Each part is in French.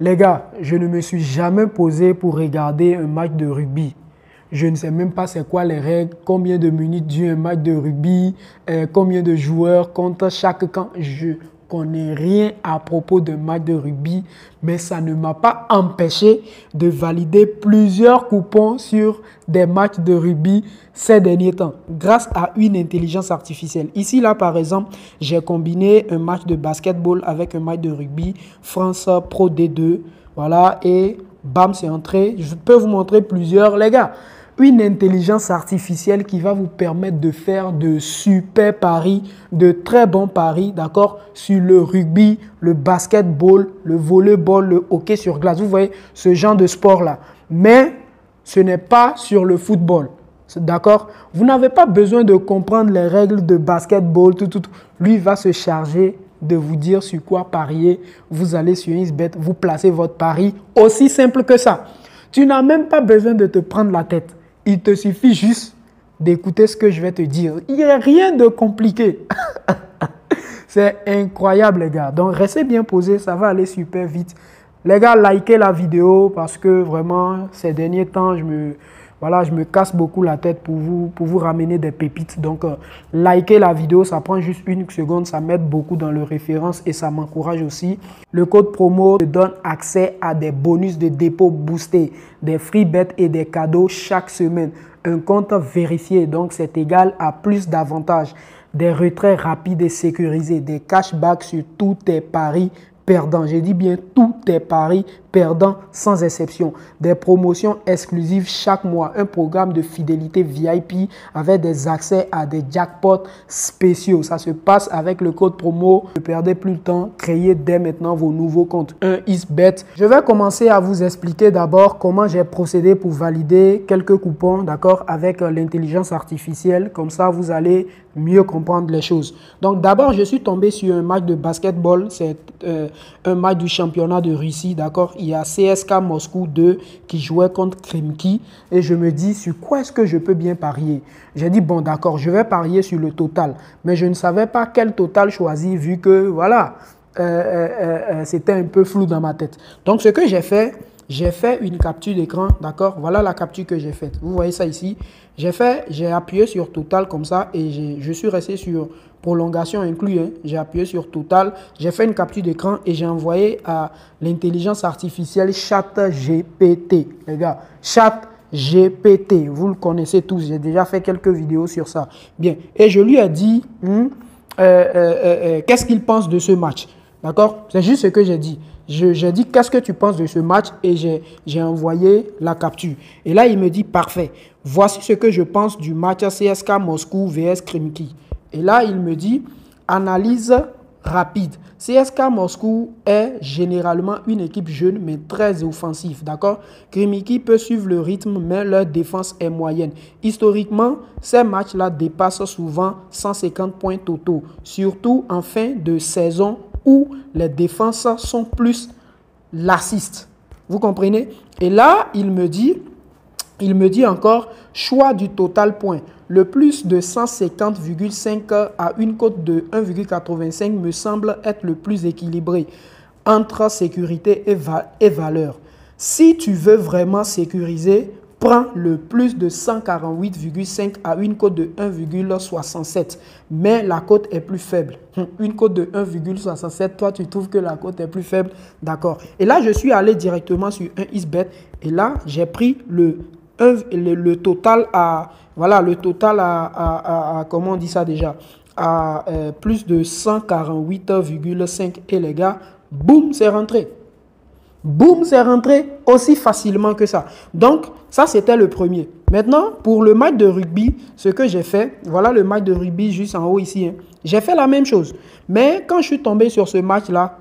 Les gars, je ne me suis jamais posé pour regarder un match de rugby. Je ne sais même pas c'est quoi les règles, combien de minutes dure un match de rugby, combien de joueurs contre chaque camp. Je connais rien à propos de match de rugby, mais ça ne m'a pas empêché de valider plusieurs coupons sur des matchs de rugby ces derniers temps, grâce à une intelligence artificielle. Ici, là, par exemple, j'ai combiné un match de basketball avec un match de rugby, France Pro D2, voilà, et bam, c'est entré. Je peux vous montrer plusieurs, les gars. Une intelligence artificielle qui va vous permettre de faire de super paris, de très bons paris, d'accord, sur le rugby, le basketball, le volleyball, le hockey sur glace. Vous voyez ce genre de sport-là. Mais ce n'est pas sur le football. D'accord? Vous n'avez pas besoin de comprendre les règles de basketball, tout. Lui va se charger de vous dire sur quoi parier. Vous allez sur XBet, vous placez votre pari. Aussi simple que ça. Tu n'as même pas besoin de te prendre la tête. Il te suffit juste d'écouter ce que je vais te dire. Il n'y a rien de compliqué. C'est incroyable, les gars. Donc, restez bien posés, ça va aller super vite. Les gars, likez la vidéo parce que vraiment, ces derniers temps, je me casse beaucoup la tête pour vous ramener des pépites. Donc, likez la vidéo, ça prend juste une seconde, ça m'aide beaucoup dans le référence et ça m'encourage aussi. Le code promo te donne accès à des bonus de dépôt boostés, des free bets et des cadeaux chaque semaine. Un compte vérifié, donc c'est égal à plus d'avantages, des retraits rapides et sécurisés, des cashbacks sur tous tes paris perdants. J'ai dit bien tous tes paris perdants sans exception. Des promotions exclusives chaque mois. Un programme de fidélité VIP avec des accès à des jackpots spéciaux. Ça se passe avec le code promo. Ne perdez plus le temps. Créez dès maintenant vos nouveaux comptes. Un XBet. Je vais commencer à vous expliquer d'abord comment j'ai procédé pour valider quelques coupons, d'accord, avec l'intelligence artificielle. Comme ça, vous allez mieux comprendre les choses. Donc d'abord, je suis tombé sur un match de basketball. C'est un match du championnat de Russie, d'accord. Il y a CSKA Moscou 2 qui jouait contre Khimki et je me dis sur quoi est-ce que je peux bien parier. J'ai dit bon d'accord, je vais parier sur le total, mais je ne savais pas quel total choisir vu que voilà, c'était un peu flou dans ma tête. Donc ce que j'ai fait une capture d'écran, d'accord. Voilà la capture que j'ai faite. Vous voyez ça ici. J'ai appuyé sur total comme ça et je suis resté sur prolongation inclus. Hein. J'ai appuyé sur total. J'ai fait une capture d'écran et j'ai envoyé à l'intelligence artificielle ChatGPT. Les gars, ChatGPT, vous le connaissez tous. J'ai déjà fait quelques vidéos sur ça. Bien. Et je lui ai dit qu'est-ce qu'il pense de ce match. D'accord? C'est juste ce que j'ai dit. J'ai dit qu'est-ce que tu penses de ce match et j'ai envoyé la capture. Et là, il me dit parfait. Voici ce que je pense du match CSKA Moscou vs Khimki. Et là, il me dit analyse rapide. CSKA Moscou est généralement une équipe jeune mais très offensive. D'accord? Khimki peut suivre le rythme mais leur défense est moyenne. Historiquement, ces matchs-là dépassent souvent 150 points totaux, surtout en fin de saison où les défenses sont plus laxistes. Vous comprenez? Et là, il me dit encore, choix du total point. Le plus de 150,5 à une cote de 1,85 me semble être le plus équilibré entre sécurité et valeur. Si tu veux vraiment sécuriser, prends le plus de 148,5 à une cote de 1,67. Mais la cote est plus faible. Une cote de 1,67, toi tu trouves que la cote est plus faible. D'accord. Et là, je suis allé directement sur un XBet. Et là, j'ai pris le total à... Voilà, le total à comment on dit ça déjà? À plus de 148,5. Et les gars, boum, c'est rentré. Boum, c'est rentré aussi facilement que ça. Donc, ça, c'était le premier. Maintenant, pour le match de rugby, ce que j'ai fait, voilà le match de rugby juste en haut ici. Hein. J'ai fait la même chose. Mais quand je suis tombé sur ce match-là,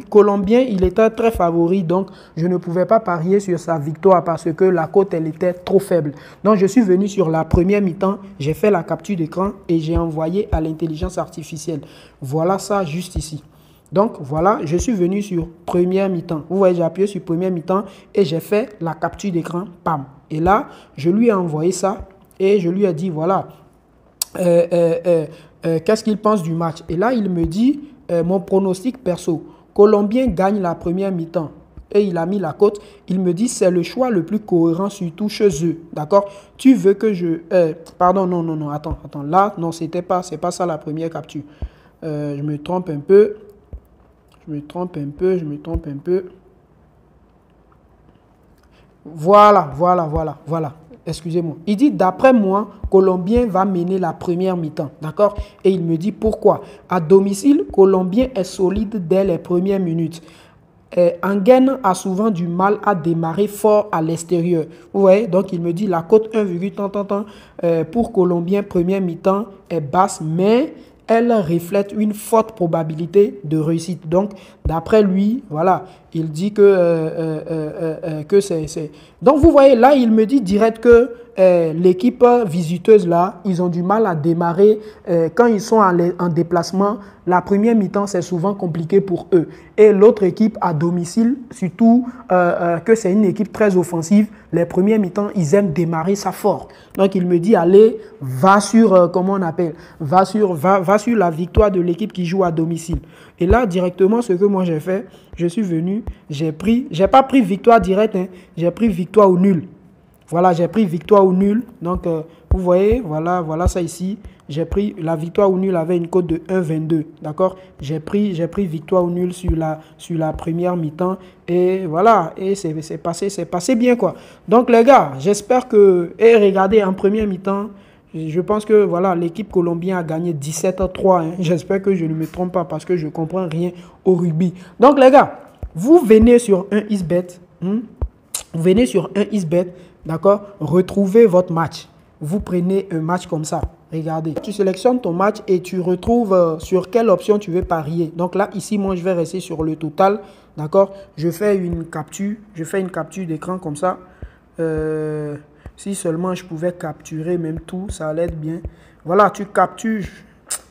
Colombien, il était très favori. Donc, je ne pouvais pas parier sur sa victoire parce que la cote, elle était trop faible. Donc, je suis venu sur la première mi-temps. J'ai fait la capture d'écran et j'ai envoyé à l'intelligence artificielle. Voilà ça juste ici. Donc, voilà, je suis venu sur première mi-temps. Vous voyez, j'ai appuyé sur première mi-temps et j'ai fait la capture d'écran. Pam. Et là, je lui ai envoyé ça et je lui ai dit, voilà, qu'est-ce qu'il pense du match? Et là, il me dit, mon pronostic perso, Colombien gagne la première mi-temps. et il a mis la cote. Il me dit c'est le choix le plus cohérent surtout chez eux. D'accord? Tu veux que je... pardon, non, attends. Là, non, c'est pas ça la première capture. Je me trompe un peu. Voilà. Excusez-moi. Il dit, d'après moi, Colombien va mener la première mi-temps. D'accord? Et il me dit pourquoi. À domicile, Colombien est solide dès les premières minutes. Engen a souvent du mal à démarrer fort à l'extérieur. Vous voyez? Donc, il me dit la cote 1,tant pour Colombien première mi-temps est basse, mais elle reflète une forte probabilité de réussite. Donc, d'après lui, voilà, il dit que c'est... Donc, vous voyez, là, il me dit direct que l'équipe visiteuse, là, ils ont du mal à démarrer quand ils sont en déplacement. La première mi-temps, c'est souvent compliqué pour eux. Et l'autre équipe à domicile, surtout que c'est une équipe très offensive, les premières mi-temps, ils aiment démarrer ça fort. Donc, il me dit, allez, va sur, comment on appelle, va sur la victoire de l'équipe qui joue à domicile. Et là, directement, ce que moi j'ai fait, je suis venu, j'ai pas pris victoire directe, hein, j'ai pris victoire au nul. Voilà, j'ai pris victoire au nul. Donc, vous voyez, voilà ça ici. J'ai pris la victoire au nul avec une cote de 1,22. D'accord? J'ai pris victoire au nul sur la première mi-temps. Et voilà, et c'est passé bien, quoi. Donc, les gars, j'espère que... Et regardez, en première mi-temps, je pense que voilà, l'équipe colombienne a gagné 17-3. Hein. J'espère que je ne me trompe pas parce que je ne comprends rien au rugby. Donc, les gars, vous venez sur un isbet. Vous venez sur un isbet. D'accord? Retrouvez votre match. Vous prenez un match comme ça. Regardez. Tu sélectionnes ton match et tu retrouves sur quelle option tu veux parier. Donc là, ici, moi, je vais rester sur le total. D'accord? Je fais une capture. D'écran comme ça. Si seulement je pouvais capturer même tout, ça allait être bien. Voilà, tu captures.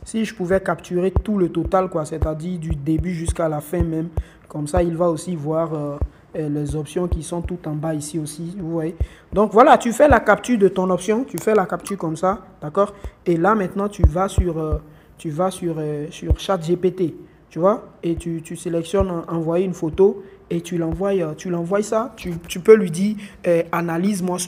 Si je pouvais capturer tout le total, quoi, c'est-à-dire du début jusqu'à la fin même. Comme ça, il va aussi voir... les options qui sont tout en bas ici aussi, vous voyez. Donc voilà, tu fais la capture de ton option, tu fais la capture comme ça, d'accord? Et là maintenant, tu vas sur ChatGPT, tu vois? Et tu sélectionnes envoyer une photo et tu l'envoies ça. Tu peux lui dire analyse-moi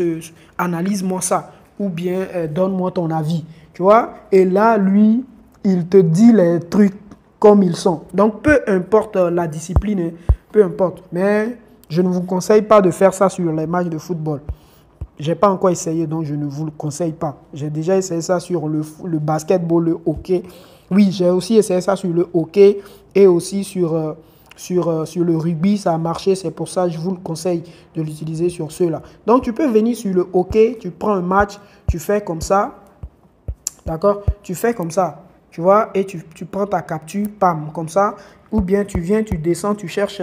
ça ou bien donne-moi ton avis, tu vois? Et là, lui, il te dit les trucs comme ils sont. Donc peu importe la discipline, peu importe, mais je ne vous conseille pas de faire ça sur les matchs de football. Je n'ai pas encore essayé, donc je ne vous le conseille pas. J'ai déjà essayé ça sur le basketball, le hockey. Oui, j'ai aussi essayé ça sur le hockey et aussi sur le rugby. Ça a marché, c'est pour ça que je vous le conseille de l'utiliser sur ceux-là. Donc, tu peux venir sur le hockey, tu prends un match, tu fais comme ça. D'accord? Tu fais comme ça, tu vois, et tu prends ta capture, pam, comme ça. Ou bien tu viens, tu descends, tu cherches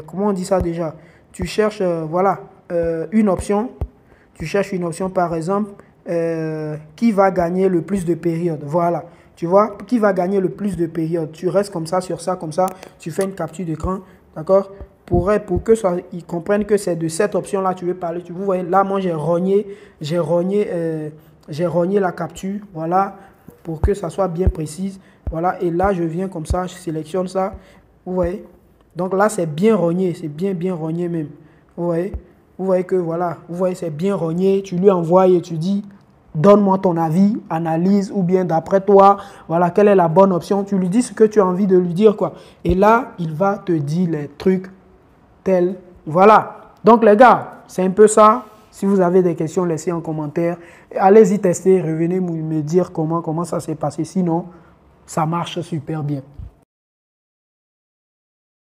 comment on dit ça déjà? Tu cherches, voilà, une option. Tu cherches une option, par exemple, qui va gagner le plus de périodes. Voilà, tu vois, qui va gagner le plus de périodes. Tu restes comme ça, sur ça, comme ça. Tu fais une capture d'écran, d'accord? Pour que ils comprennent que c'est de cette option-là tu veux parler. Vous voyez, là, moi, j'ai rogné la capture, voilà, pour que ça soit bien précise. Voilà, et là, je viens comme ça, je sélectionne ça. Vous voyez? Donc là, c'est bien rogné, c'est bien rogné même. Vous voyez? Vous voyez que voilà, vous voyez, c'est bien rogné. Tu lui envoies et tu dis, donne-moi ton avis, analyse, ou bien d'après toi, voilà, quelle est la bonne option. Tu lui dis ce que tu as envie de lui dire, quoi. Et là, il va te dire les trucs tels. Voilà. Donc les gars, c'est un peu ça. Si vous avez des questions, laissez en commentaire. Allez-y tester, revenez me dire comment ça s'est passé. Sinon, ça marche super bien.